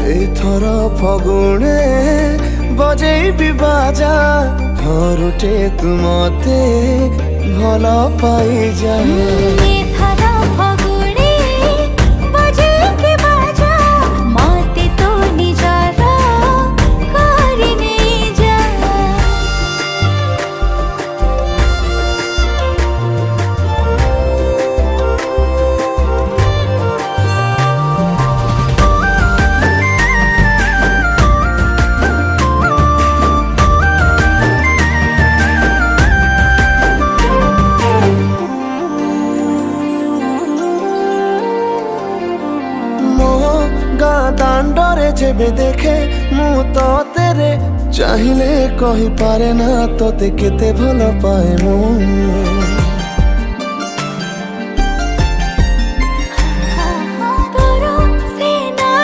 एथर फगुणे बजेबी बाजा थरुटे तू मते भल पाई जा। दांडरे जेबे देखे मु तो तेरे चाहिले कही पारे ना तोते केते भल पाए मु।